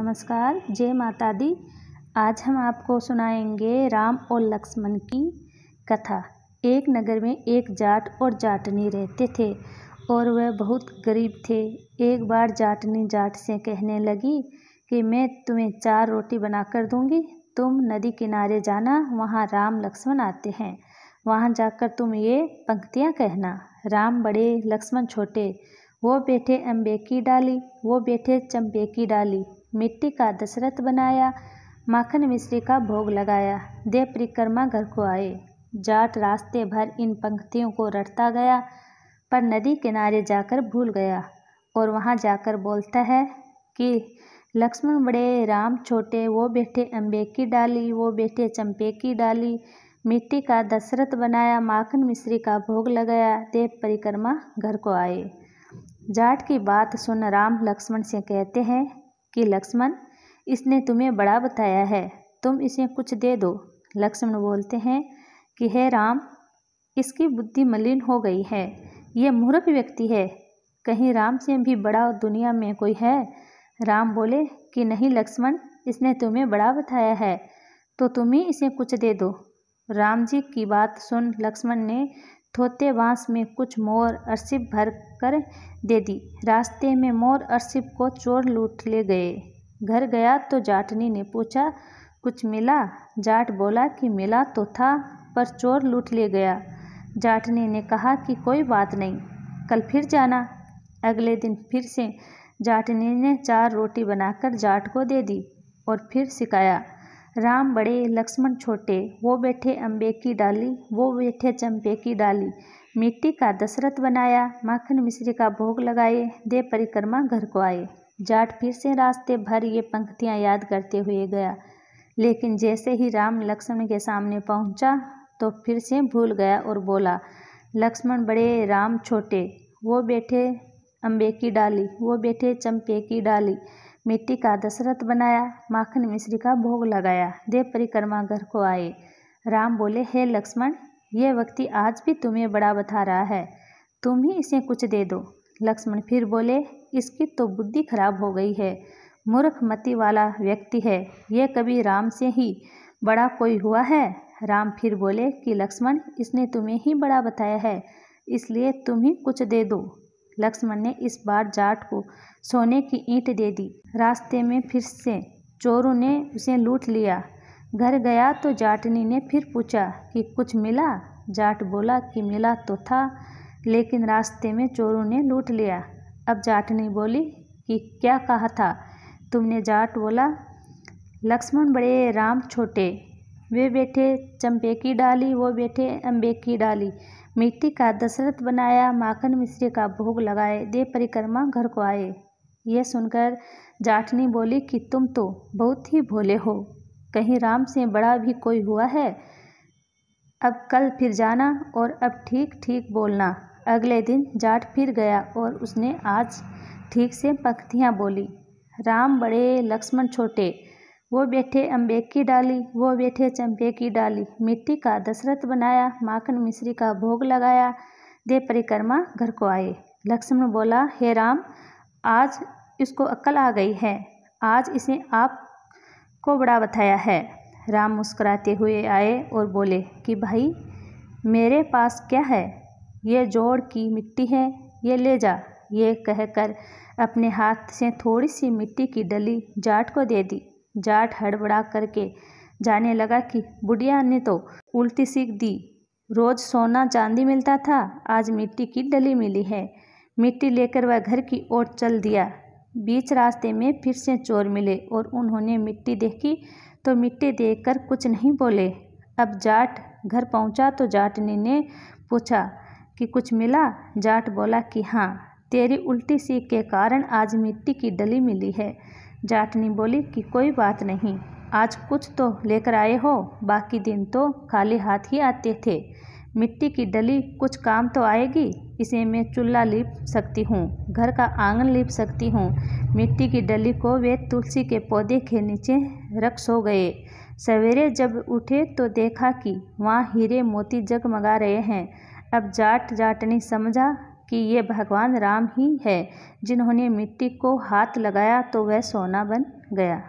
नमस्कार, जय माता दी। आज हम आपको सुनाएंगे राम और लक्ष्मण की कथा। एक नगर में एक जाट और जाटनी रहते थे और वह बहुत गरीब थे। एक बार जाटनी जाट से कहने लगी कि मैं तुम्हें 4 रोटी बनाकर दूंगी, तुम नदी किनारे जाना, वहाँ राम लक्ष्मण आते हैं, वहाँ जाकर तुम ये पंक्तियाँ कहना। राम बड़े, लक्ष्मण छोटे, वो बैठे अम्बे की डाली, वो बैठे चंपे की डाली, मिट्टी का दशरथ बनाया, माखन मिश्री का भोग लगाया, दे परिक्रमा घर को आए। जाट रास्ते भर इन पंक्तियों को रटता गया, पर नदी किनारे जाकर भूल गया और वहाँ जाकर बोलता है कि लक्ष्मण बड़े, राम छोटे, वो बैठे अम्बे की डाली, वो बैठे चंपे की डाली, मिट्टी का दशरथ बनाया, माखन मिश्री का भोग लगाया, दे परिक्रमा घर को आए। जाट की बात सुन राम लक्ष्मण से कहते हैं कि लक्ष्मण, इसने तुम्हें बड़ा बताया है, तुम इसे कुछ दे दो। लक्ष्मण बोलते हैं कि हे राम, इसकी बुद्धि मलिन हो गई है, ये मूर्ख व्यक्ति है, कहीं राम से भी बड़ा दुनिया में कोई है। राम बोले कि नहीं लक्ष्मण, इसने तुम्हें बड़ा बताया है तो तुम ही इसे कुछ दे दो। राम जी की बात सुन लक्ष्मण ने थोते बांस में कुछ मोर अरसिप भर कर दे दी। रास्ते में मोर अरसिप को चोर लूट ले गए। घर गया तो जाटनी ने पूछा, कुछ मिला? जाट बोला कि मिला तो था, पर चोर लूट ले गया। जाटनी ने कहा कि कोई बात नहीं, कल फिर जाना। अगले दिन फिर से जाटनी ने 4 रोटी बनाकर जाट को दे दी और फिर सिखाया, राम बड़े, लक्ष्मण छोटे, वो बैठे अम्बे की डाली, वो बैठे चंपे की डाली, मिट्टी का दशरथ बनाया, माखन मिश्री का भोग लगाए, दे परिक्रमा घर को आए। जाट फिर से रास्ते भर ये पंक्तियाँ याद करते हुए गया, लेकिन जैसे ही राम लक्ष्मण के सामने पहुँचा तो फिर से भूल गया और बोला, लक्ष्मण बड़े, राम छोटे, वो बैठे अम्बे की डाली, वो बैठे चंपे की डाली, मिट्टी का दशरथ बनाया, माखन मिश्री का भोग लगाया, दे परिक्रमा घर को आए। राम बोले, हे लक्ष्मण, ये व्यक्ति आज भी तुम्हें बड़ा बता रहा है, तुम ही इसे कुछ दे दो। लक्ष्मण फिर बोले, इसकी तो बुद्धि खराब हो गई है, मूर्ख मति वाला व्यक्ति है, ये कभी राम से ही बड़ा कोई हुआ है। राम फिर बोले कि लक्ष्मण, इसने तुम्हें ही बड़ा बताया है, इसलिए तुम ही कुछ दे दो। लक्ष्मण ने इस बार जाट को सोने की ईंट दे दी। रास्ते में फिर से चोरों ने उसे लूट लिया। घर गया तो जाटनी ने फिर पूछा कि कुछ मिला? जाट बोला कि मिला तो था, लेकिन रास्ते में चोरों ने लूट लिया। अब जाटनी बोली कि क्या कहा था तुमने? जाट बोला, लक्ष्मण बड़े, राम छोटे, वे बैठे चंपे की डाली, वो बैठे अम्बे की डाली, मिट्टी का दशरथ बनाया, माखन मिश्री का भोग लगाए, दे परिक्रमा घर को आए। ये सुनकर जाटनी बोली कि तुम तो बहुत ही भोले हो, कहीं राम से बड़ा भी कोई हुआ है। अब कल फिर जाना और अब ठीक ठीक बोलना। अगले दिन जाट फिर गया और उसने आज ठीक से पंक्तियाँ बोली, राम बड़े, लक्ष्मण छोटे, वो बैठे अम्बे की डाली, वो बैठे चंपे की डाली, मिट्टी का दशरथ बनाया, माखन मिश्री का भोग लगाया, दे परिक्रमा घर को आए। लक्ष्मण बोला, हे राम, आज इसको अक्ल आ गई है, आज इसे आप को बड़ा बताया है। राम मुस्कुराते हुए आए और बोले कि भाई, मेरे पास क्या है, ये जोड़ की मिट्टी है, ये ले जा। ये कहकर अपने हाथ से थोड़ी सी मिट्टी की डली जाट को दे दी। जाट हड़बड़ा करके जाने लगा कि बुढ़िया ने तो उल्टी सीख दी, रोज सोना चांदी मिलता था, आज मिट्टी की डली मिली है। मिट्टी लेकर वह घर की ओर चल दिया। बीच रास्ते में फिर से चोर मिले और उन्होंने मिट्टी देखी तो मिट्टी देखकर कुछ नहीं बोले। अब जाट घर पहुंचा तो जाटनी ने पूछा कि कुछ मिला? जाट बोला कि हाँ, तेरी उल्टी सीख के कारण आज मिट्टी की डली मिली है। जाटनी बोली कि कोई बात नहीं, आज कुछ तो लेकर आए हो, बाकी दिन तो खाली हाथ ही आते थे। मिट्टी की डली कुछ काम तो आएगी, इसे मैं चूल्हा लीप सकती हूँ, घर का आंगन लीप सकती हूँ। मिट्टी की डली को वे तुलसी के पौधे के नीचे रख सो गए। सवेरे जब उठे तो देखा कि वहाँ हीरे मोती जगमगा रहे हैं। अब जाट जाटनी समझा कि ये भगवान राम ही है जिन्होंने मिट्टी को हाथ लगाया तो वह सोना बन गया।